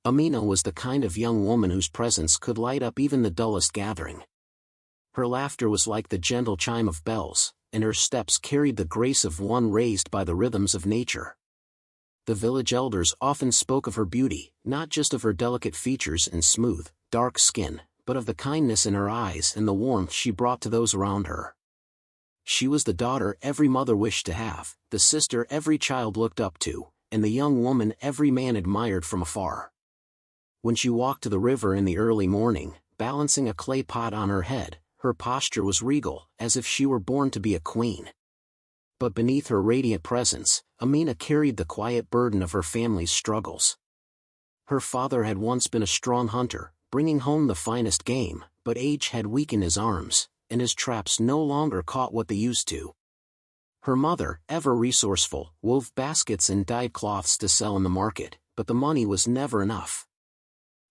Amina was the kind of young woman whose presence could light up even the dullest gathering. Her laughter was like the gentle chime of bells, and her steps carried the grace of one raised by the rhythms of nature. The village elders often spoke of her beauty, not just of her delicate features and smooth, dark skin, but of the kindness in her eyes and the warmth she brought to those around her. She was the daughter every mother wished to have, the sister every child looked up to, and the young woman every man admired from afar. When she walked to the river in the early morning, balancing a clay pot on her head, her posture was regal, as if she were born to be a queen. But beneath her radiant presence, Amina carried the quiet burden of her family's struggles. Her father had once been a strong hunter, bringing home the finest game, but age had weakened his arms, and his traps no longer caught what they used to. Her mother, ever resourceful, wove baskets and dyed cloths to sell in the market, but the money was never enough.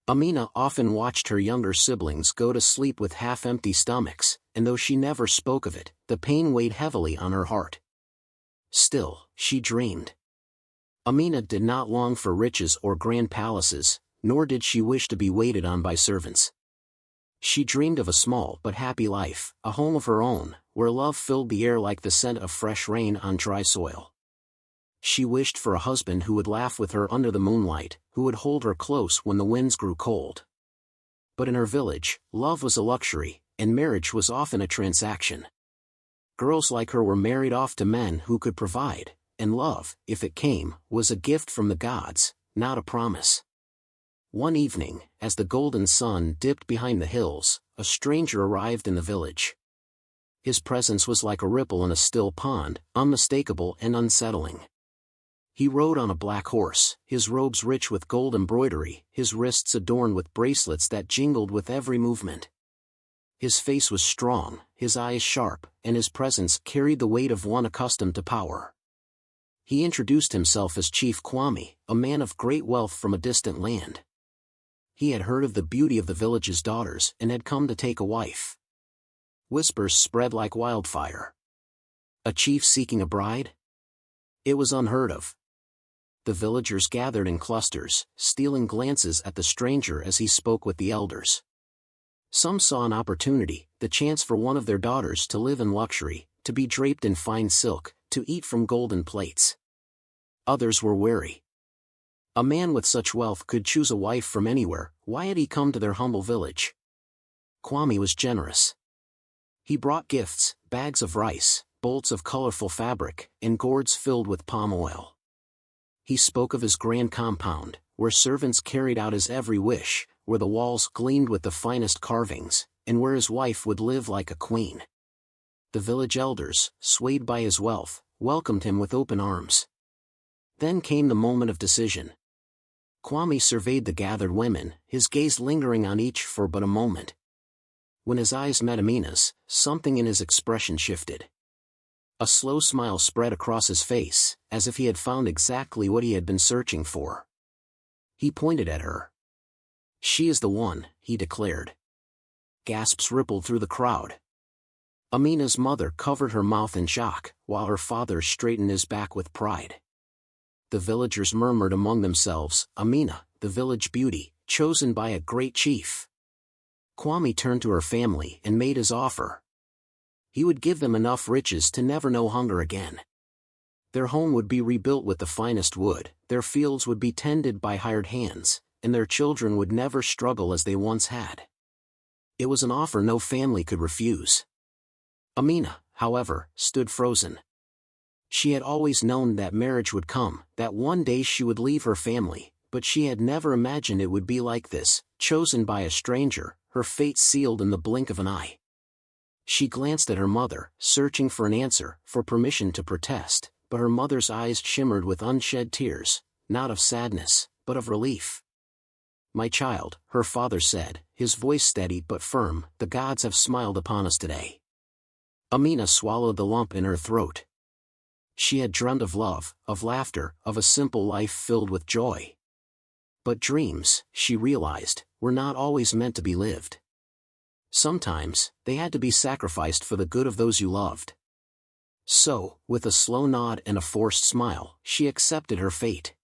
Amina often watched her younger siblings go to sleep with half-empty stomachs, and though she never spoke of it, the pain weighed heavily on her heart. Still, she dreamed. Amina did not long for riches or grand palaces, nor did she wish to be waited on by servants. She dreamed of a small but happy life, a home of her own, where love filled the air like the scent of fresh rain on dry soil. She wished for a husband who would laugh with her under the moonlight, who would hold her close when the winds grew cold. But in her village, love was a luxury, and marriage was often a transaction. Girls like her were married off to men who could provide, and love, if it came, was a gift from the gods, not a promise. One evening, as the golden sun dipped behind the hills, a stranger arrived in the village. His presence was like a ripple in a still pond, unmistakable and unsettling. He rode on a black horse, his robes rich with gold embroidery, his wrists adorned with bracelets that jingled with every movement. His face was strong, his eyes sharp, and his presence carried the weight of one accustomed to power. He introduced himself as Chief Kwame, a man of great wealth from a distant land. He had heard of the beauty of the village's daughters and had come to take a wife. Whispers spread like wildfire. A chief seeking a bride? It was unheard of. The villagers gathered in clusters, stealing glances at the stranger as he spoke with the elders. Some saw an opportunity, the chance for one of their daughters to live in luxury, to be draped in fine silk, to eat from golden plates. Others were wary. A man with such wealth could choose a wife from anywhere, why had he come to their humble village? Kwame was generous. He brought gifts, bags of rice, bolts of colorful fabric, and gourds filled with palm oil. He spoke of his grand compound, where servants carried out his every wish, where the walls gleamed with the finest carvings, and where his wife would live like a queen. The village elders, swayed by his wealth, welcomed him with open arms. Then came the moment of decision. Kwame surveyed the gathered women, his gaze lingering on each for but a moment. When his eyes met Amina's, something in his expression shifted. A slow smile spread across his face, as if he had found exactly what he had been searching for. He pointed at her. "She is the one," he declared. Gasps rippled through the crowd. Amina's mother covered her mouth in shock, while her father straightened his back with pride. The villagers murmured among themselves, "Amina, the village beauty, chosen by a great chief." Kwame turned to her family and made his offer. He would give them enough riches to never know hunger again. Their home would be rebuilt with the finest wood, their fields would be tended by hired hands, and their children would never struggle as they once had. It was an offer no family could refuse. Amina, however, stood frozen. She had always known that marriage would come, that one day she would leave her family, but she had never imagined it would be like this, chosen by a stranger, her fate sealed in the blink of an eye. She glanced at her mother, searching for an answer, for permission to protest, but her mother's eyes shimmered with unshed tears, not of sadness, but of relief. "My child," her father said, his voice steady but firm, "the gods have smiled upon us today." Amina swallowed the lump in her throat. She had dreamt of love, of laughter, of a simple life filled with joy. But dreams, she realized, were not always meant to be lived. Sometimes, they had to be sacrificed for the good of those you loved. So, with a slow nod and a forced smile, she accepted her fate.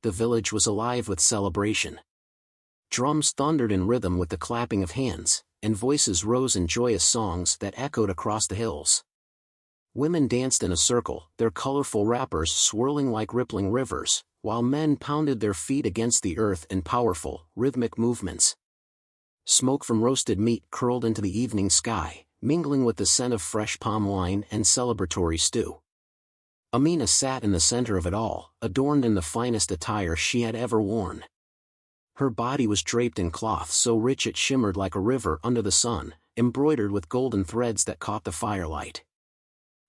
the village was alive with celebration. Drums thundered in rhythm with the clapping of hands, and voices rose in joyous songs that echoed across the hills. Women danced in a circle, their colorful wrappers swirling like rippling rivers, while men pounded their feet against the earth in powerful, rhythmic movements. Smoke from roasted meat curled into the evening sky, mingling with the scent of fresh palm wine and celebratory stew. Amina sat in the center of it all, adorned in the finest attire she had ever worn. Her body was draped in cloth so rich it shimmered like a river under the sun, embroidered with golden threads that caught the firelight.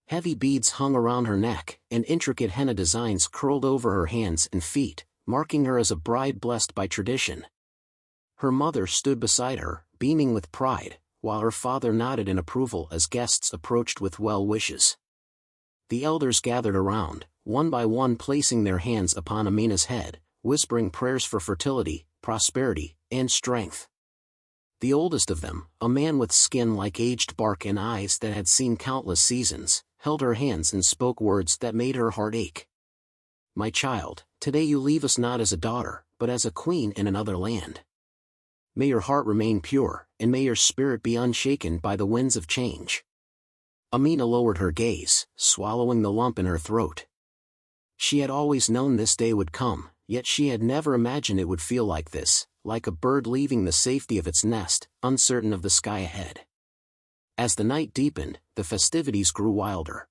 Heavy beads hung around her neck, and intricate henna designs curled over her hands and feet, marking her as a bride blessed by tradition. Her mother stood beside her, beaming with pride, while her father nodded in approval as guests approached with well wishes. The elders gathered around, one by one placing their hands upon Amina's head, whispering prayers for fertility, prosperity, and strength. The oldest of them, a man with skin like aged bark and eyes that had seen countless seasons, held her hands and spoke words that made her heart ache. "My child, today you leave us not as a daughter, but as a queen in another land. May your heart remain pure, and may your spirit be unshaken by the winds of change." Amina lowered her gaze, swallowing the lump in her throat. She had always known this day would come, yet she had never imagined it would feel like this, like a bird leaving the safety of its nest, uncertain of the sky ahead. As the night deepened, the festivities grew wilder.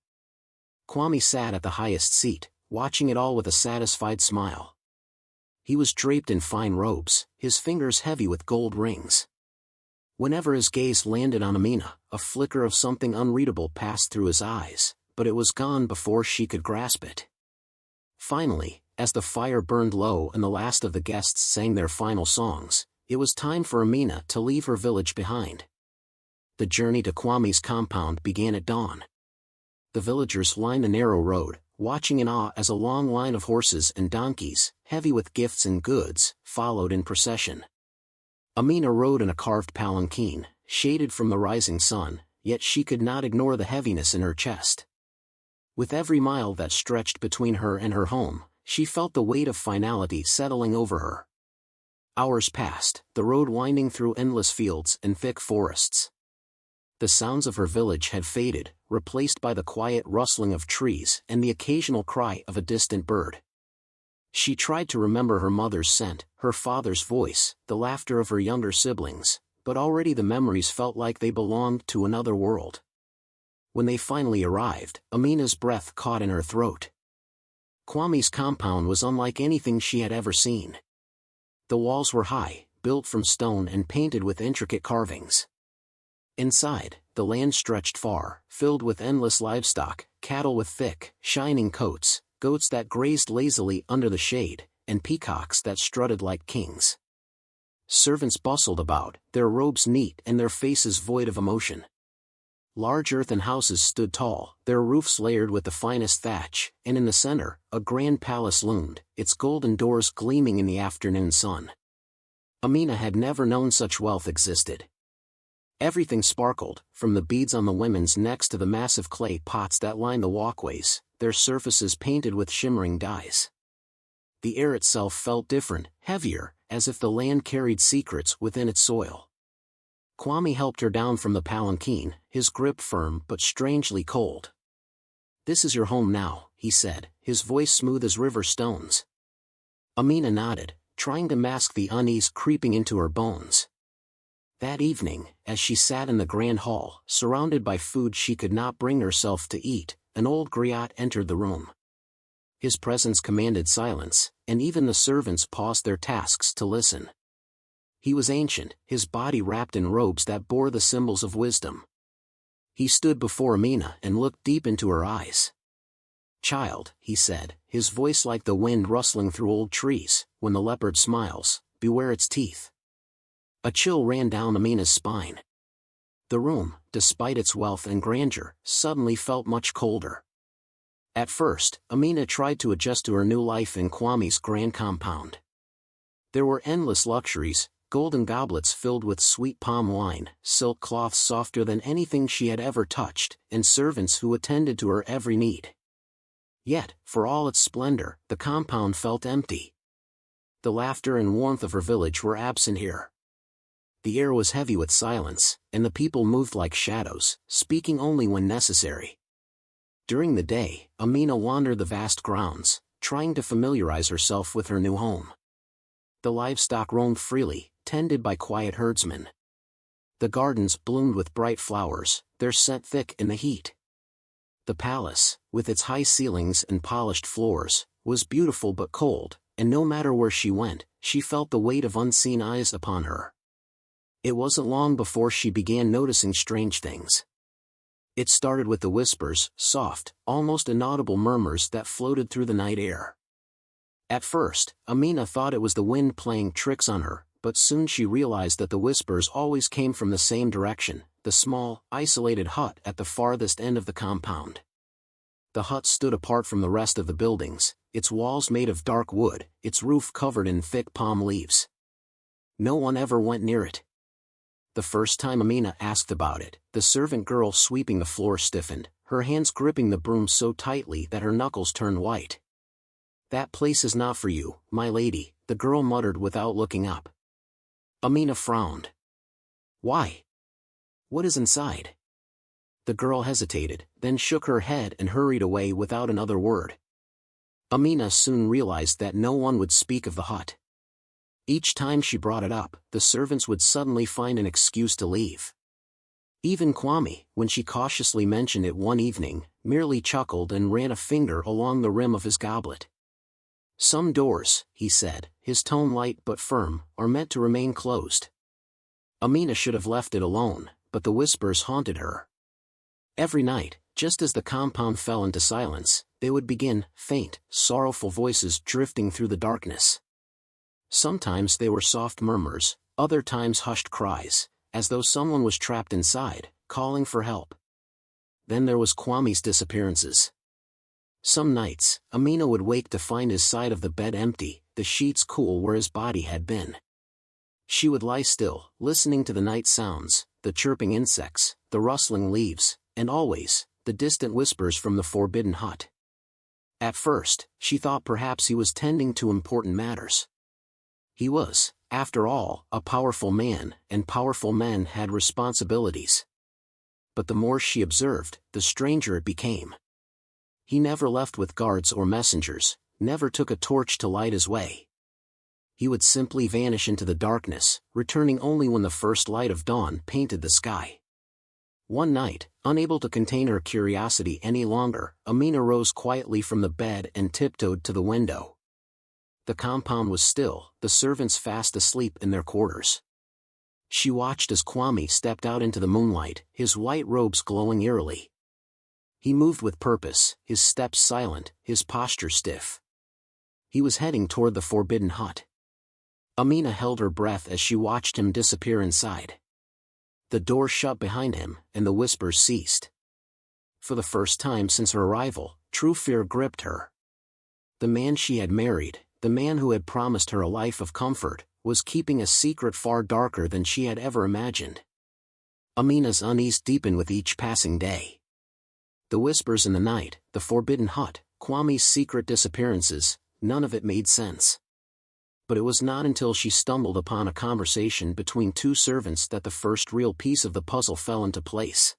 Kwame sat at the highest seat, watching it all with a satisfied smile. He was draped in fine robes, his fingers heavy with gold rings. Whenever his gaze landed on Amina, a flicker of something unreadable passed through his eyes, but it was gone before she could grasp it. Finally, as the fire burned low and the last of the guests sang their final songs, it was time for Amina to leave her village behind. The journey to Kwame's compound began at dawn. The villagers lined the narrow road, watching in awe as a long line of horses and donkeys, heavy with gifts and goods, followed in procession. Amina rode in a carved palanquin, shaded from the rising sun, yet she could not ignore the heaviness in her chest. With every mile that stretched between her and her home, she felt the weight of finality settling over her. Hours passed, the road winding through endless fields and thick forests. The sounds of her village had faded, replaced by the quiet rustling of trees and the occasional cry of a distant bird. She tried to remember her mother's scent, her father's voice, the laughter of her younger siblings, but already the memories felt like they belonged to another world. When they finally arrived, Amina's breath caught in her throat. Kwame's compound was unlike anything she had ever seen. The walls were high, built from stone and painted with intricate carvings. Inside, the land stretched far, filled with endless livestock, cattle with thick, shining coats, goats that grazed lazily under the shade, and peacocks that strutted like kings. Servants bustled about, their robes neat and their faces void of emotion. Large earthen houses stood tall, their roofs layered with the finest thatch, and in the center, a grand palace loomed, its golden doors gleaming in the afternoon sun. Amina had never known such wealth existed. Everything sparkled, from the beads on the women's necks to the massive clay pots that lined the walkways, their surfaces painted with shimmering dyes. The air itself felt different, heavier, as if the land carried secrets within its soil. Kwame helped her down from the palanquin, his grip firm but strangely cold. "This is your home now," he said, his voice smooth as river stones. Amina nodded, trying to mask the unease creeping into her bones. That evening, as she sat in the grand hall, surrounded by food she could not bring herself to eat, an old griot entered the room. His presence commanded silence, and even the servants paused their tasks to listen. He was ancient, his body wrapped in robes that bore the symbols of wisdom. He stood before Amina and looked deep into her eyes. "Child," he said, his voice like the wind rustling through old trees, "when the leopard smiles, beware its teeth." A chill ran down Amina's spine. The room, despite its wealth and grandeur, suddenly felt much colder. At first, Amina tried to adjust to her new life in Kwame's grand compound. There were endless luxuries, golden goblets filled with sweet palm wine, silk cloths softer than anything she had ever touched, and servants who attended to her every need. Yet, for all its splendor, the compound felt empty. The laughter and warmth of her village were absent here. The air was heavy with silence, and the people moved like shadows, speaking only when necessary. During the day, Amina wandered the vast grounds, trying to familiarize herself with her new home. The livestock roamed freely, tended by quiet herdsmen. The gardens bloomed with bright flowers, their scent thick in the heat. The palace, with its high ceilings and polished floors, was beautiful but cold, and no matter where she went, she felt the weight of unseen eyes upon her. It wasn't long before she began noticing strange things. It started with the whispers, soft, almost inaudible murmurs that floated through the night air. At first, Amina thought it was the wind playing tricks on her, but soon she realized that the whispers always came from the same direction, the small, isolated hut at the farthest end of the compound. The hut stood apart from the rest of the buildings, its walls made of dark wood, its roof covered in thick palm leaves. No one ever went near it. The first time Amina asked about it, the servant girl sweeping the floor stiffened, her hands gripping the broom so tightly that her knuckles turned white. "That place is not for you, my lady," the girl muttered without looking up. Amina frowned. "Why? What is inside?" The girl hesitated, then shook her head and hurried away without another word. Amina soon realized that no one would speak of the hut. Each time she brought it up, the servants would suddenly find an excuse to leave. Even Kwame, when she cautiously mentioned it one evening, merely chuckled and ran a finger along the rim of his goblet. "Some doors," he said, his tone light but firm, "are meant to remain closed." Amina should have left it alone, but the whispers haunted her. Every night, just as the compound fell into silence, they would begin, faint, sorrowful voices drifting through the darkness. Sometimes they were soft murmurs, other times hushed cries, as though someone was trapped inside, calling for help. Then there was Kwame's disappearances. Some nights, Amina would wake to find his side of the bed empty, the sheets cool where his body had been. She would lie still, listening to the night sounds, the chirping insects, the rustling leaves, and always, the distant whispers from the forbidden hut. At first, she thought perhaps he was tending to important matters. He was, after all, a powerful man, and powerful men had responsibilities. But the more she observed, the stranger it became. He never left with guards or messengers, never took a torch to light his way. He would simply vanish into the darkness, returning only when the first light of dawn painted the sky. One night, unable to contain her curiosity any longer, Amina rose quietly from the bed and tiptoed to the window. The compound was still, the servants fast asleep in their quarters. She watched as Kwame stepped out into the moonlight, his white robes glowing eerily. He moved with purpose, his steps silent, his posture stiff. He was heading toward the forbidden hut. Amina held her breath as she watched him disappear inside. The door shut behind him, and the whispers ceased. For the first time since her arrival, true fear gripped her. The man she had married, the man who had promised her a life of comfort, was keeping a secret far darker than she had ever imagined. Amina's unease deepened with each passing day. The whispers in the night, the forbidden hut, Kwame's secret disappearances, none of it made sense. But it was not until she stumbled upon a conversation between two servants that the first real piece of the puzzle fell into place.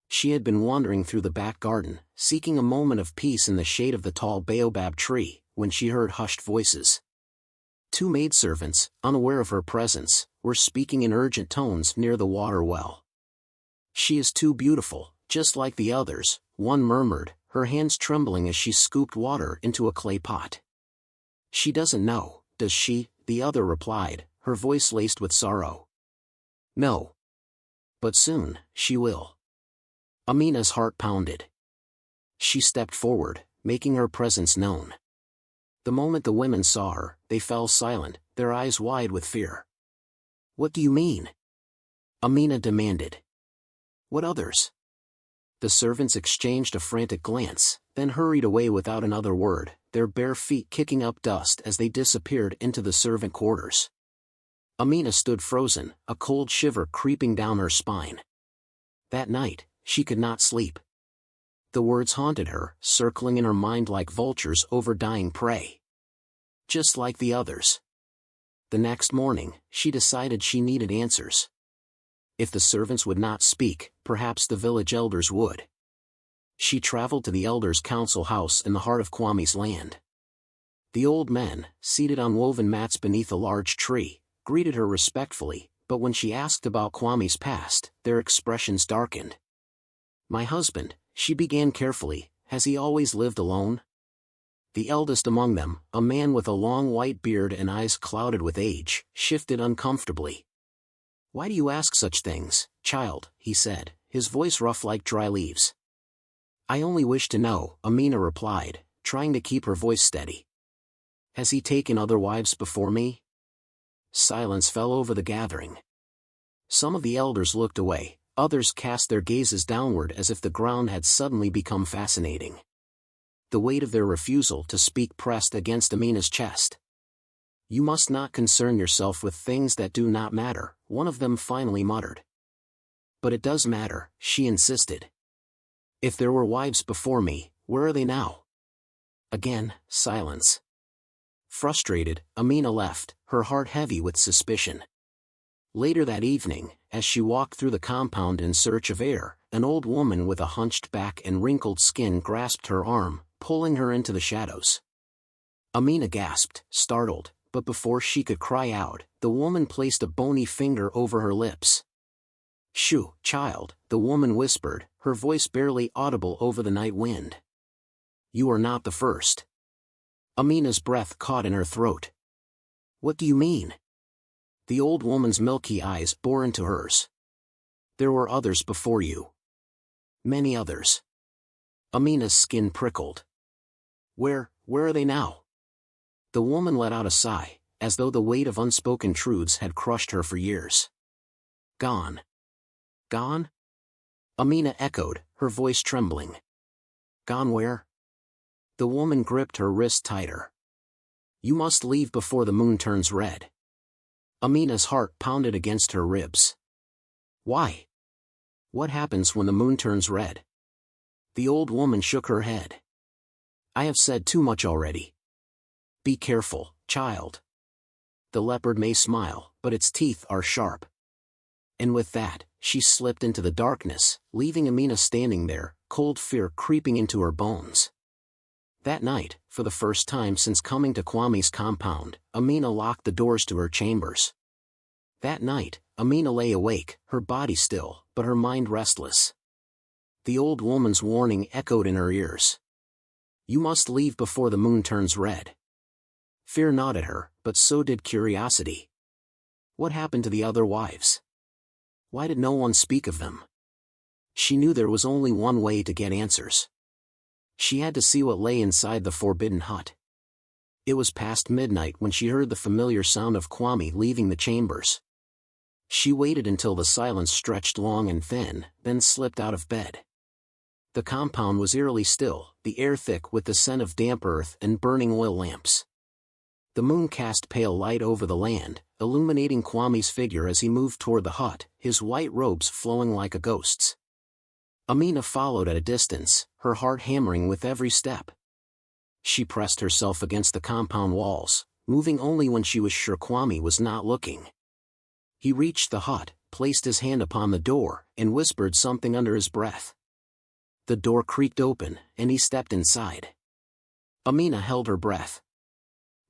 She had been wandering through the back garden, seeking a moment of peace in the shade of the tall baobab tree, when she heard hushed voices. Two maidservants, unaware of her presence, were speaking in urgent tones near the water well. "She is too beautiful, just like the others," one murmured, her hands trembling as she scooped water into a clay pot. "She doesn't know, does she?" the other replied, her voice laced with sorrow. "No. But soon, she will." Amina's heart pounded. She stepped forward, making her presence known. The moment the women saw her, they fell silent, their eyes wide with fear. "What do you mean?" Amina demanded. "What others?" The servants exchanged a frantic glance, then hurried away without another word, their bare feet kicking up dust as they disappeared into the servant quarters. Amina stood frozen, a cold shiver creeping down her spine. That night, she could not sleep. The words haunted her, circling in her mind like vultures over dying prey. just like the others. The next morning, she decided she needed answers. If the servants would not speak, perhaps the village elders would. She traveled to the elders' council house in the heart of Kwame's land. The old men, seated on woven mats beneath a large tree, greeted her respectfully, but when she asked about Kwame's past, their expressions darkened. "My husband," she began carefully, "has he always lived alone?" The eldest among them, a man with a long white beard and eyes clouded with age, shifted uncomfortably. "Why do you ask such things, child?" he said, his voice rough like dry leaves. "I only wish to know," Amina replied, trying to keep her voice steady. "Has he taken other wives before me?" Silence fell over the gathering. Some of the elders looked away, others cast their gazes downward as if the ground had suddenly become fascinating. The weight of their refusal to speak pressed against Amina's chest. "You must not concern yourself with things that do not matter," one of them finally muttered. "But it does matter," she insisted. "If there were wives before me, where are they now?" Again, silence. Frustrated, Amina left, her heart heavy with suspicion. Later that evening, as she walked through the compound in search of air, an old woman with a hunched back and wrinkled skin grasped her arm, pulling her into the shadows. Amina gasped, startled, but before she could cry out, the woman placed a bony finger over her lips. "Shoo, child," the woman whispered, her voice barely audible over the night wind. "You are not the first." Amina's breath caught in her throat. "What do you mean?" The old woman's milky eyes bore into hers. "There were others before you. Many others." Amina's skin prickled. Where are they now?" The woman let out a sigh, as though the weight of unspoken truths had crushed her for years. "Gone." "Gone?" Amina echoed, her voice trembling. "Gone where?" The woman gripped her wrist tighter. "You must leave before the moon turns red." Amina's heart pounded against her ribs. "Why? What happens when the moon turns red?" The old woman shook her head. "I have said too much already. Be careful, child. The leopard may smile, but its teeth are sharp." And with that, she slipped into the darkness, leaving Amina standing there, cold fear creeping into her bones. That night, for the first time since coming to Kwame's compound, Amina locked the doors to her chambers. That night, Amina lay awake, her body still, but her mind restless. The old woman's warning echoed in her ears. "You must leave before the moon turns red." Fear gnawed at her, but so did curiosity. What happened to the other wives? Why did no one speak of them? She knew there was only one way to get answers. She had to see what lay inside the forbidden hut. It was past midnight when she heard the familiar sound of Kwame leaving the chambers. She waited until the silence stretched long and thin, then slipped out of bed. The compound was eerily still, the air thick with the scent of damp earth and burning oil lamps. The moon cast pale light over the land, illuminating Kwame's figure as he moved toward the hut, his white robes flowing like a ghost's. Amina followed at a distance, her heart hammering with every step. She pressed herself against the compound walls, moving only when she was sure Kwame was not looking. He reached the hut, placed his hand upon the door, and whispered something under his breath. The door creaked open, and he stepped inside. Amina held her breath.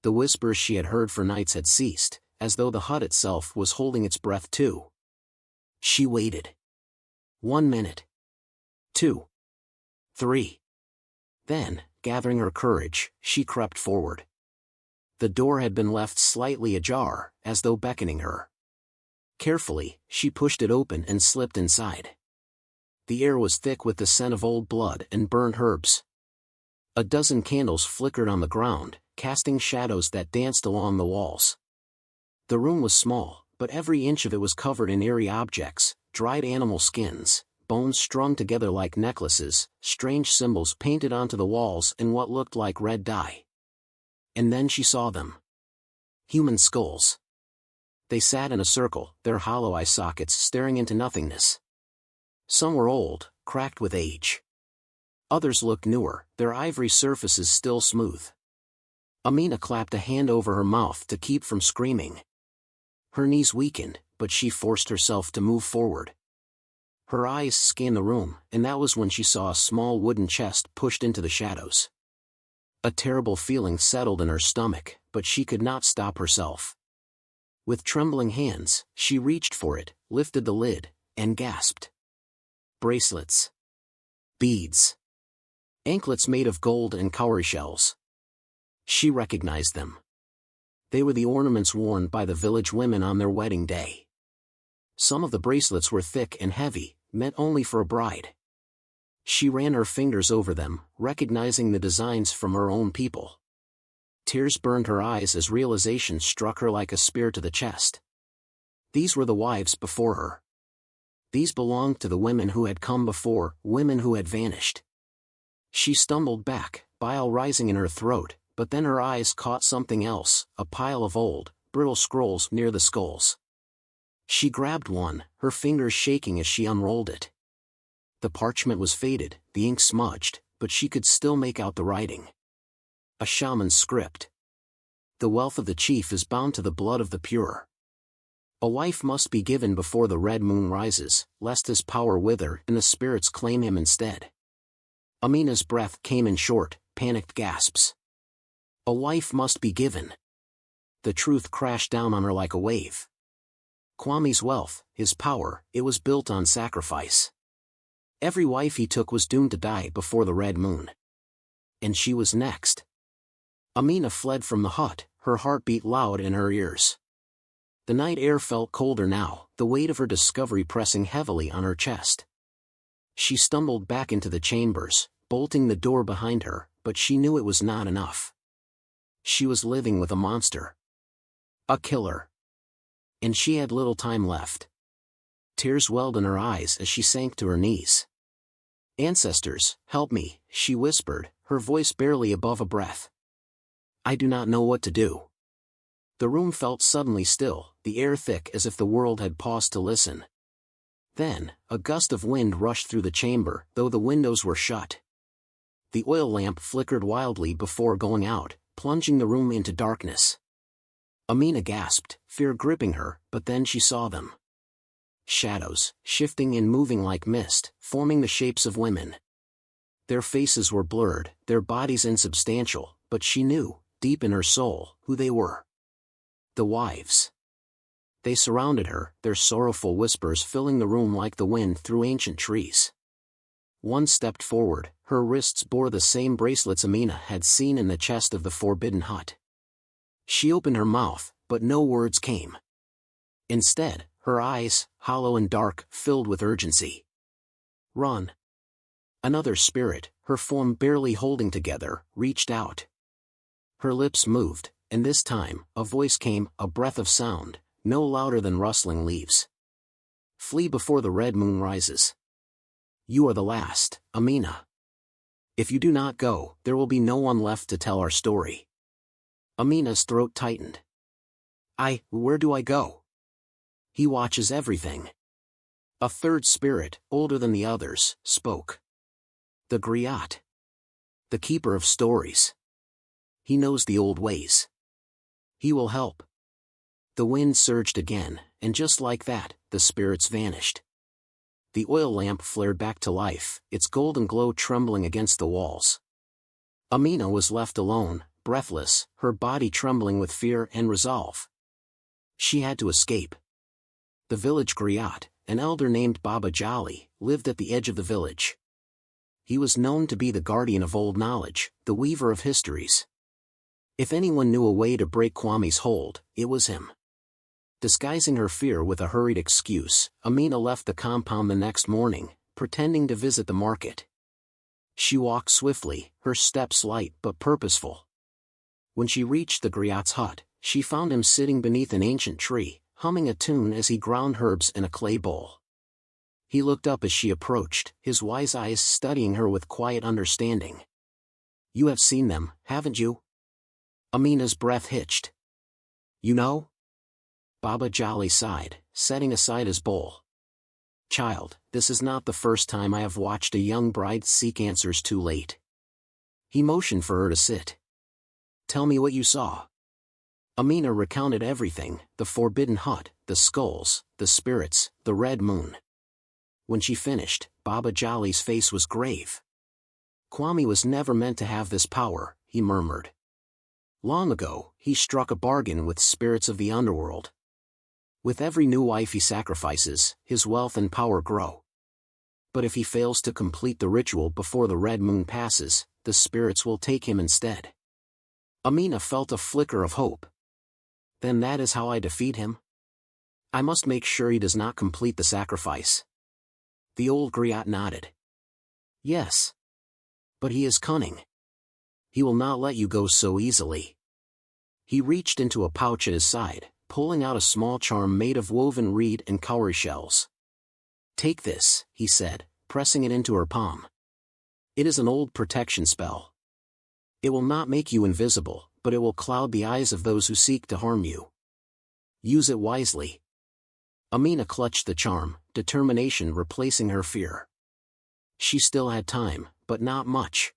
The whispers she had heard for nights had ceased, as though the hut itself was holding its breath too. She waited. 1 minute. 2. 3. Then, gathering her courage, she crept forward. The door had been left slightly ajar, as though beckoning her. Carefully, she pushed it open and slipped inside. The air was thick with the scent of old blood and burned herbs. A dozen candles flickered on the ground, casting shadows that danced along the walls. The room was small, but every inch of it was covered in eerie objects, dried animal skins, bones strung together like necklaces, strange symbols painted onto the walls in what looked like red dye. And then she saw them. Human skulls. They sat in a circle, their hollow eye sockets staring into nothingness. Some were old, cracked with age. Others looked newer, their ivory surfaces still smooth. Amina clapped a hand over her mouth to keep from screaming. Her knees weakened, but she forced herself to move forward. Her eyes scanned the room, and that was when she saw a small wooden chest pushed into the shadows. A terrible feeling settled in her stomach, but she could not stop herself. With trembling hands, she reached for it, lifted the lid, and gasped. Bracelets. Beads. Anklets made of gold and cowrie shells. She recognized them. They were the ornaments worn by the village women on their wedding day. Some of the bracelets were thick and heavy, meant only for a bride. She ran her fingers over them, recognizing the designs from her own people. Tears burned her eyes as realization struck her like a spear to the chest. These were the wives before her. These belonged to the women who had come before, women who had vanished. She stumbled back, bile rising in her throat, but then her eyes caught something else, a pile of old, brittle scrolls near the skulls. She grabbed one, her fingers shaking as she unrolled it. The parchment was faded, the ink smudged, but she could still make out the writing. A shaman's script. The wealth of the chief is bound to the blood of the pure. A wife must be given before the red moon rises, lest his power wither and the spirits claim him instead. Amina's breath came in short, panicked gasps. A wife must be given. The truth crashed down on her like a wave. Kwame's wealth, his power, it was built on sacrifice. Every wife he took was doomed to die before the red moon. And she was next. Amina fled from the hut, her heart beat loud in her ears. The night air felt colder now, the weight of her discovery pressing heavily on her chest. She stumbled back into the chambers, bolting the door behind her, but she knew it was not enough. She was living with a monster. A killer. And she had little time left. Tears welled in her eyes as she sank to her knees. Ancestors, help me, she whispered, her voice barely above a breath. I do not know what to do. The room felt suddenly still, the air thick as if the world had paused to listen. Then, a gust of wind rushed through the chamber, though the windows were shut. The oil lamp flickered wildly before going out, plunging the room into darkness. Amina gasped, fear gripping her, but then she saw them. Shadows, shifting and moving like mist, forming the shapes of women. Their faces were blurred, their bodies insubstantial, but she knew, deep in her soul, who they were. The wives. They surrounded her, their sorrowful whispers filling the room like the wind through ancient trees. One stepped forward, her wrists bore the same bracelets Amina had seen in the chest of the forbidden hut. She opened her mouth, but no words came. Instead, her eyes, hollow and dark, filled with urgency. Run. Another spirit, her form barely holding together, reached out. Her lips moved, and this time, a voice came, a breath of sound, no louder than rustling leaves. Flee before the red moon rises. You are the last, Amina. If you do not go, there will be no one left to tell our story. Amina's throat tightened. Where do I go? He watches everything. A third spirit, older than the others, spoke. The griot. The keeper of stories. He knows the old ways. He will help. The wind surged again, and just like that, the spirits vanished. The oil lamp flared back to life, its golden glow trembling against the walls. Amina was left alone, breathless, her body trembling with fear and resolve. She had to escape. The village griot, an elder named Baba Jali, lived at the edge of the village. He was known to be the guardian of old knowledge, the weaver of histories. If anyone knew a way to break Kwame's hold, it was him. Disguising her fear with a hurried excuse, Amina left the compound the next morning, pretending to visit the market. She walked swiftly, her steps light but purposeful. When she reached the griot's hut, she found him sitting beneath an ancient tree, humming a tune as he ground herbs in a clay bowl. He looked up as she approached, his wise eyes studying her with quiet understanding. You have seen them, haven't you? Amina's breath hitched. You know? Baba Jali sighed, setting aside his bowl. Child, this is not the first time I have watched a young bride seek answers too late. He motioned for her to sit. Tell me what you saw. Amina recounted everything, the forbidden hut, the skulls, the spirits, the red moon. When she finished, Baba Jolly's face was grave. Kwame was never meant to have this power, he murmured. Long ago, he struck a bargain with spirits of the underworld. With every new wife he sacrifices, his wealth and power grow. But if he fails to complete the ritual before the red moon passes, the spirits will take him instead. Amina felt a flicker of hope. Then that is how I defeat him? I must make sure he does not complete the sacrifice. The old griot nodded. Yes. But he is cunning. He will not let you go so easily. He reached into a pouch at his side, pulling out a small charm made of woven reed and cowrie shells. Take this, he said, pressing it into her palm. It is an old protection spell. It will not make you invisible, but it will cloud the eyes of those who seek to harm you. Use it wisely. Amina clutched the charm, determination replacing her fear. She still had time, but not much.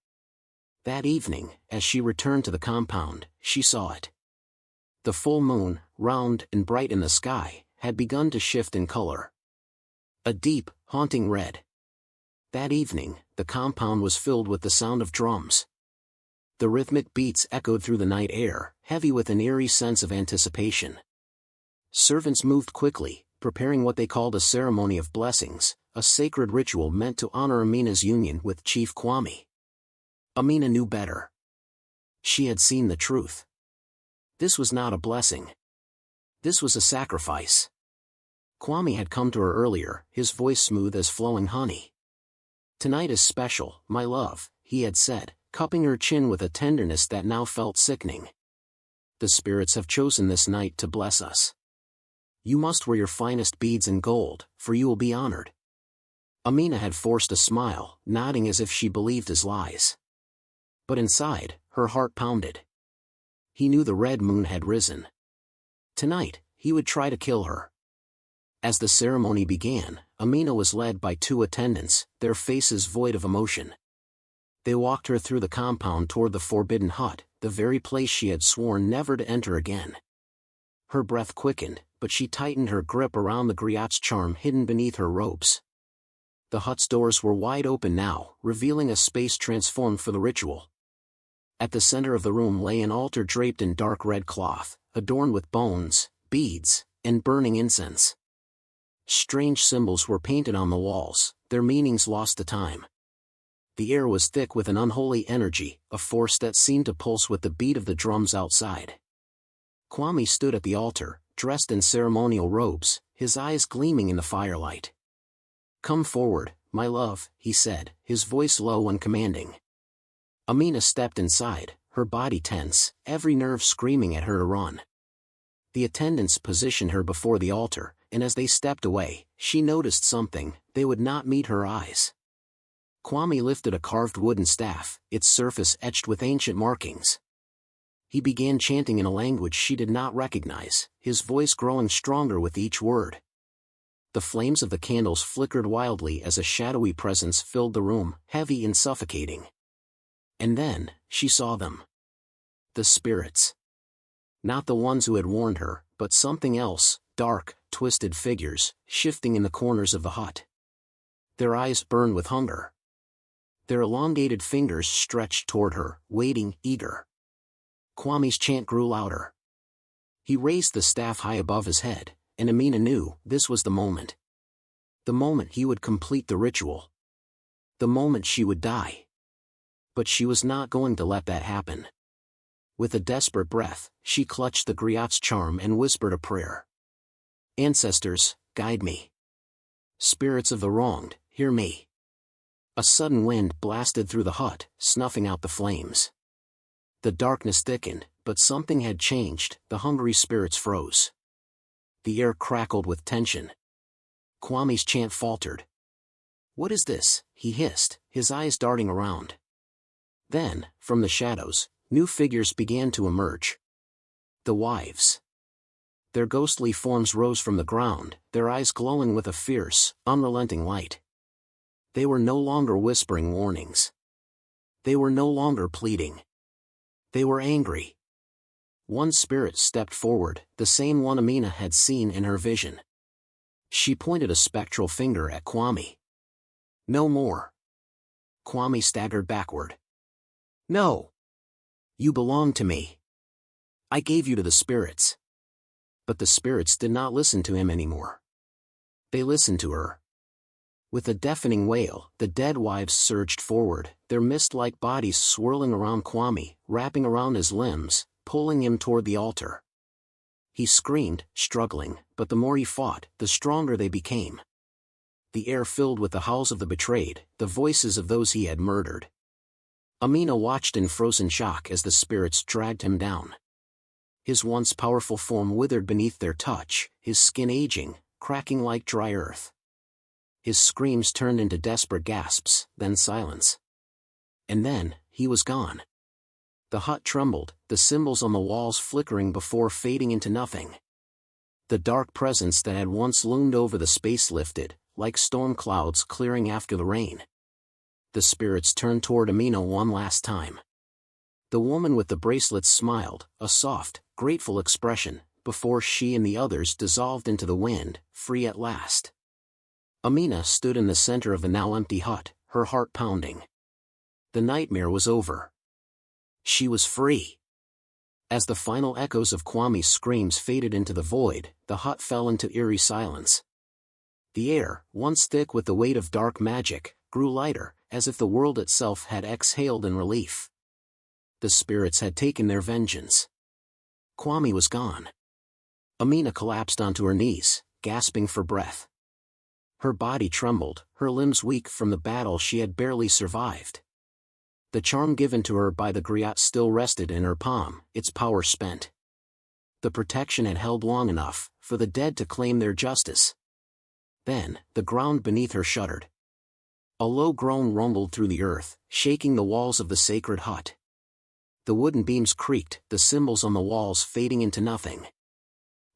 That evening, as she returned to the compound, she saw it. The full moon, round and bright in the sky, had begun to shift in color. A deep, haunting red. That evening, the compound was filled with the sound of drums. The rhythmic beats echoed through the night air, heavy with an eerie sense of anticipation. Servants moved quickly, preparing what they called a ceremony of blessings, a sacred ritual meant to honor Amina's union with Chief Kwame. Amina knew better. She had seen the truth. This was not a blessing. This was a sacrifice. Kwame had come to her earlier, his voice smooth as flowing honey. Tonight is special, my love, he had said, cupping her chin with a tenderness that now felt sickening. The spirits have chosen this night to bless us. You must wear your finest beads and gold, for you will be honored. Amina had forced a smile, nodding as if she believed his lies. But inside, her heart pounded. He knew the red moon had risen. Tonight, he would try to kill her. As the ceremony began, Amina was led by two attendants, their faces void of emotion. They walked her through the compound toward the forbidden hut, the very place she had sworn never to enter again. Her breath quickened, but she tightened her grip around the griot's charm hidden beneath her robes. The hut's doors were wide open now, revealing a space transformed for the ritual. At the center of the room lay an altar draped in dark red cloth, adorned with bones, beads, and burning incense. Strange symbols were painted on the walls, their meanings lost to time. The air was thick with an unholy energy, a force that seemed to pulse with the beat of the drums outside. Kwame stood at the altar, dressed in ceremonial robes, his eyes gleaming in the firelight. Come forward, my love, he said, his voice low and commanding. Amina stepped inside, her body tense, every nerve screaming at her to run. The attendants positioned her before the altar, and as they stepped away, she noticed something: they would not meet her eyes. Kwame lifted a carved wooden staff, its surface etched with ancient markings. He began chanting in a language she did not recognize, his voice growing stronger with each word. The flames of the candles flickered wildly as a shadowy presence filled the room, heavy and suffocating. And then, she saw them. The spirits. Not the ones who had warned her, but something else, dark, twisted figures, shifting in the corners of the hut. Their eyes burned with hunger. Their elongated fingers stretched toward her, waiting, eager. Kwame's chant grew louder. He raised the staff high above his head, and Amina knew this was the moment. The moment he would complete the ritual. The moment she would die. But she was not going to let that happen. With a desperate breath, she clutched the griot's charm and whispered a prayer. Ancestors, guide me. Spirits of the wronged, hear me. A sudden wind blasted through the hut, snuffing out the flames. The darkness thickened, but something had changed, the hungry spirits froze. The air crackled with tension. Kwame's chant faltered. What is this? He hissed, his eyes darting around. Then, from the shadows, new figures began to emerge. The wives. Their ghostly forms rose from the ground, their eyes glowing with a fierce, unrelenting light. They were no longer whispering warnings. They were no longer pleading. They were angry. One spirit stepped forward, the same one Amina had seen in her vision. She pointed a spectral finger at Kwame. "No more." Kwame staggered backward. "No. You belong to me. I gave you to the spirits." But the spirits did not listen to him anymore. They listened to her. With a deafening wail, the dead wives surged forward, their mist-like bodies swirling around Kwame, wrapping around his limbs, pulling him toward the altar. He screamed, struggling, but the more he fought, the stronger they became. The air filled with the howls of the betrayed, the voices of those he had murdered. Amina watched in frozen shock as the spirits dragged him down. His once powerful form withered beneath their touch, his skin aging, cracking like dry earth. His screams turned into desperate gasps, then silence. And then, he was gone. The hut trembled, the symbols on the walls flickering before fading into nothing. The dark presence that had once loomed over the space lifted, like storm clouds clearing after the rain. The spirits turned toward Amina one last time. The woman with the bracelets smiled, a soft, grateful expression, before she and the others dissolved into the wind, free at last. Amina stood in the center of the now empty hut, her heart pounding. The nightmare was over. She was free. As the final echoes of Kwame's screams faded into the void, the hut fell into eerie silence. The air, once thick with the weight of dark magic, grew lighter, as if the world itself had exhaled in relief. The spirits had taken their vengeance. Kwame was gone. Amina collapsed onto her knees, gasping for breath. Her body trembled, her limbs weak from the battle she had barely survived. The charm given to her by the griot still rested in her palm, its power spent. The protection had held long enough for the dead to claim their justice. Then, the ground beneath her shuddered. A low groan rumbled through the earth, shaking the walls of the sacred hut. The wooden beams creaked, the symbols on the walls fading into nothing.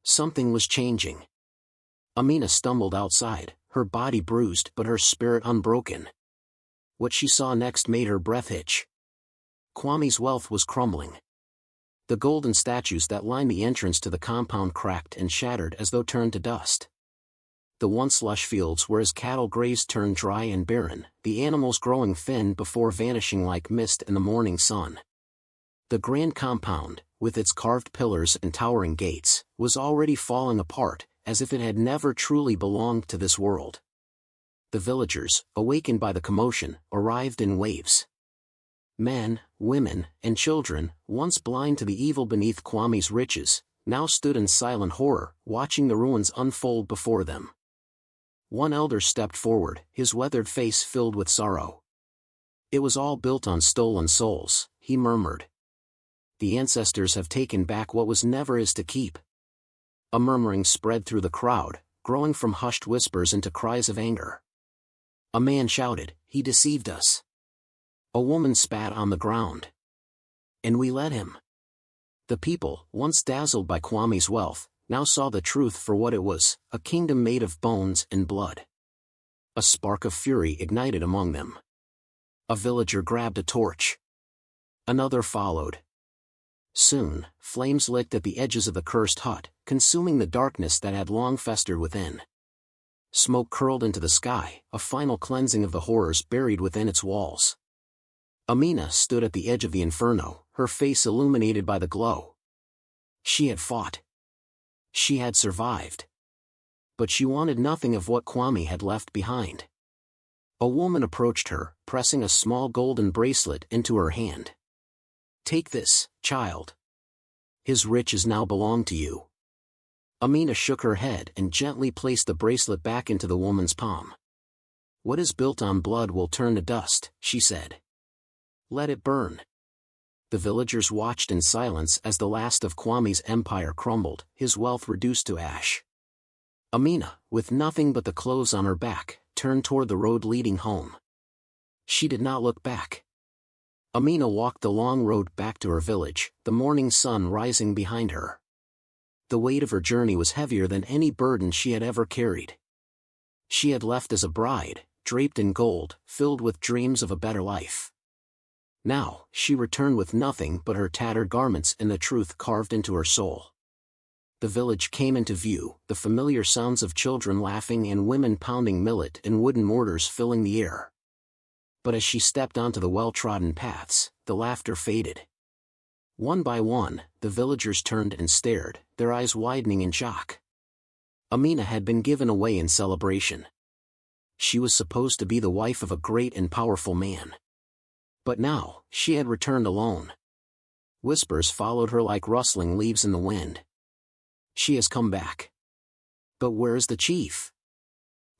Something was changing. Amina stumbled outside, her body bruised but her spirit unbroken. What she saw next made her breath hitch. Kwame's wealth was crumbling. The golden statues that lined the entrance to the compound cracked and shattered as though turned to dust. The once lush fields where his cattle grazed turned dry and barren, the animals growing thin before vanishing like mist in the morning sun. The grand compound, with its carved pillars and towering gates, was already falling apart, as if it had never truly belonged to this world. The villagers, awakened by the commotion, arrived in waves. Men, women, and children, once blind to the evil beneath Kwame's riches, now stood in silent horror, watching the ruins unfold before them. One elder stepped forward, his weathered face filled with sorrow. "It was all built on stolen souls," he murmured. "The ancestors have taken back what was never his to keep." A murmuring spread through the crowd, growing from hushed whispers into cries of anger. A man shouted, "He deceived us." A woman spat on the ground. "And we let him." The people, once dazzled by Kwame's wealth, now saw the truth for what it was, a kingdom made of bones and blood. A spark of fury ignited among them. A villager grabbed a torch. Another followed. Soon, flames licked at the edges of the cursed hut, consuming the darkness that had long festered within. Smoke curled into the sky, a final cleansing of the horrors buried within its walls. Amina stood at the edge of the inferno, her face illuminated by the glow. She had fought. She had survived. But she wanted nothing of what Kwame had left behind. A woman approached her, pressing a small golden bracelet into her hand. "Take this, child. His riches now belong to you." Amina shook her head and gently placed the bracelet back into the woman's palm. "What is built on blood will turn to dust," she said. "Let it burn." The villagers watched in silence as the last of Kwame's empire crumbled, his wealth reduced to ash. Amina, with nothing but the clothes on her back, turned toward the road leading home. She did not look back. Amina walked the long road back to her village, the morning sun rising behind her. The weight of her journey was heavier than any burden she had ever carried. She had left as a bride, draped in gold, filled with dreams of a better life. Now, she returned with nothing but her tattered garments and the truth carved into her soul. The village came into view, the familiar sounds of children laughing and women pounding millet and wooden mortars filling the air. But as she stepped onto the well-trodden paths, the laughter faded. One by one, the villagers turned and stared, their eyes widening in shock. Amina had been given away in celebration. She was supposed to be the wife of a great and powerful man. But now, she had returned alone. Whispers followed her like rustling leaves in the wind. She has come back. But where is the chief?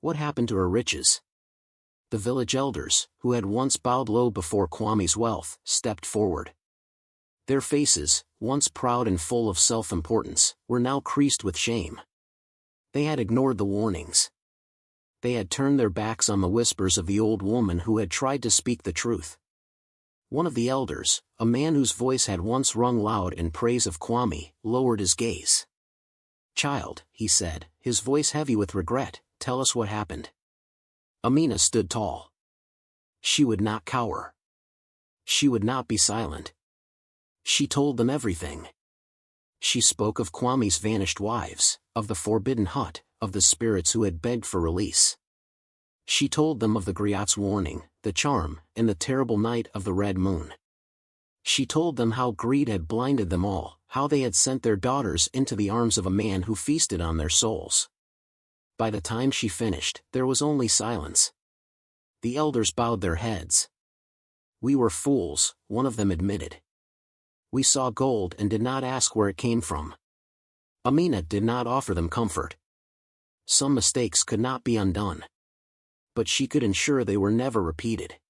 What happened to her riches? The village elders, who had once bowed low before Kwame's wealth, stepped forward. Their faces, once proud and full of self-importance, were now creased with shame. They had ignored the warnings. They had turned their backs on the whispers of the old woman who had tried to speak the truth. One of the elders, a man whose voice had once rung loud in praise of Kwame, lowered his gaze. "Child," he said, his voice heavy with regret, "tell us what happened." Amina stood tall. She would not cower. She would not be silent. She told them everything. She spoke of Kwame's vanished wives, of the forbidden hut, of the spirits who had begged for release. She told them of the griot's warning, the charm, and the terrible night of the red moon. She told them how greed had blinded them all, how they had sent their daughters into the arms of a man who feasted on their souls. By the time she finished, there was only silence. The elders bowed their heads. "We were fools," one of them admitted. "We saw gold and did not ask where it came from." Amina did not offer them comfort. Some mistakes could not be undone. But she could ensure they were never repeated.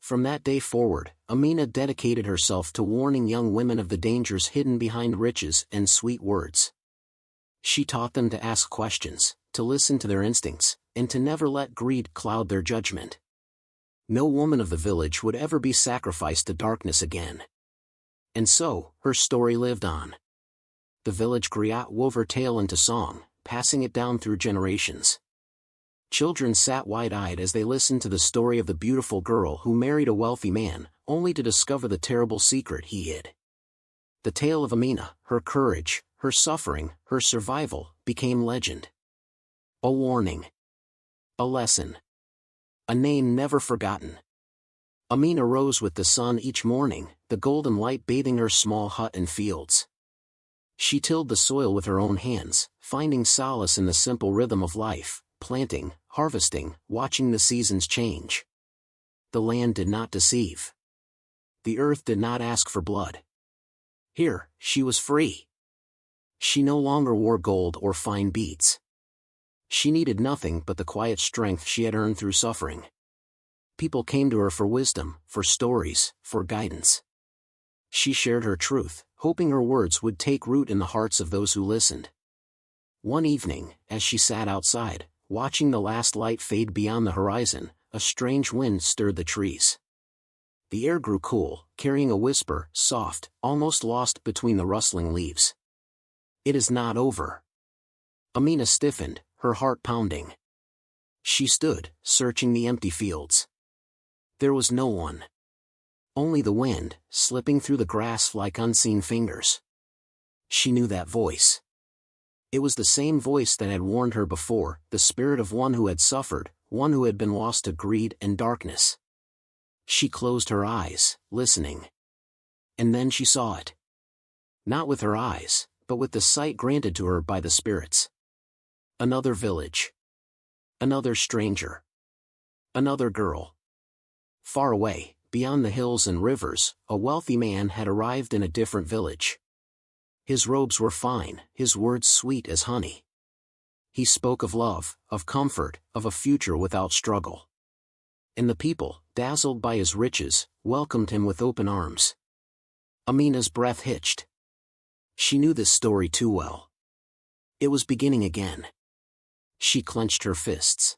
From that day forward, Amina dedicated herself to warning young women of the dangers hidden behind riches and sweet words. She taught them to ask questions, to listen to their instincts, and to never let greed cloud their judgment. No woman of the village would ever be sacrificed to darkness again. And so, her story lived on. The village griot wove her tale into song, passing it down through generations. Children sat wide-eyed as they listened to the story of the beautiful girl who married a wealthy man, only to discover the terrible secret he hid. The tale of Amina, her courage, her suffering, her survival, became legend. A warning. A lesson. A name never forgotten. Amina rose with the sun each morning, the golden light bathing her small hut and fields. She tilled the soil with her own hands, finding solace in the simple rhythm of life, planting, harvesting, watching the seasons change. The land did not deceive. The earth did not ask for blood. Here, she was free. She no longer wore gold or fine beads. She needed nothing but the quiet strength she had earned through suffering. People came to her for wisdom, for stories, for guidance. She shared her truth, hoping her words would take root in the hearts of those who listened. One evening, as she sat outside, watching the last light fade beyond the horizon, a strange wind stirred the trees. The air grew cool, carrying a whisper, soft, almost lost between the rustling leaves. "It is not over." Amina stiffened, her heart pounding. She stood, searching the empty fields. There was no one. Only the wind, slipping through the grass like unseen fingers. She knew that voice. It was the same voice that had warned her before, the spirit of one who had suffered, one who had been lost to greed and darkness. She closed her eyes, listening. And then she saw it. Not with her eyes, but with the sight granted to her by the spirits. Another village. Another stranger. Another girl. Far away, beyond the hills and rivers, a wealthy man had arrived in a different village. His robes were fine, his words sweet as honey. He spoke of love, of comfort, of a future without struggle. And the people, dazzled by his riches, welcomed him with open arms. Amina's breath hitched. She knew this story too well. It was beginning again. She clenched her fists.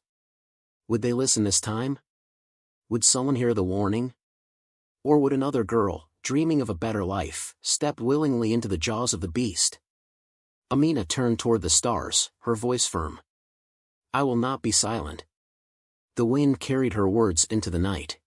Would they listen this time? Would someone hear the warning? Or would another girl, dreaming of a better life, step willingly into the jaws of the beast? Amina turned toward the stars, her voice firm. "I will not be silent." The wind carried her words into the night.